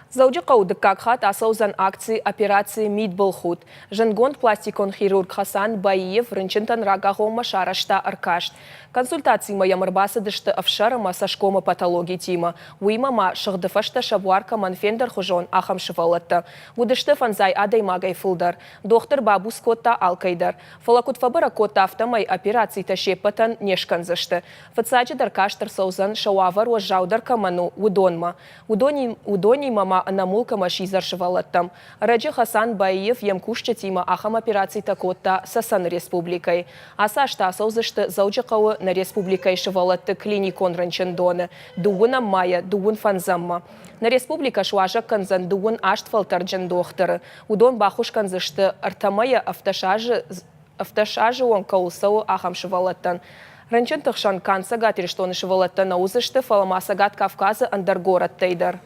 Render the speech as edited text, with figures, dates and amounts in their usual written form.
Зауджи қаудық какхат асаузан акции операции МИД Былхут. Женгонд пластикон хирург Хасан Баиев рынчынтан рагағома шарашта аркашт. Консультации моя мырбасы дышты афшарыма сашкома патологии тима. Уймама шагдыфашта шабуарка манфендер хужон ахам шывалатта. Удышты фанзай адай магай фулдар. Доктор бабус котта алкайдар. Фалакут фабара котта автомай операции ташепатан нешканзышты. Фацаджи даркаштар саузан шауавар уажаудар каману удонма. Удони мама анамулка машизар шывалаттам. Раджи Хасан Баиев емкушча тима ахам операции такотта сасан республикой. Асашта асаузышты зауджи қауы на республикой шывалатты клиникон ранчендоны. Дугуна мая, дугун фанзамма. На республика шуажа канзан дугун аштфалтар джен дохтары. Удон бахуш канзышты артамая автошажы он каусау ахам шывалаттан. Ранчен тахшан канца гатириштоны шывалаттан аузышты фаламасагат Кавказа андаргорат тейдар.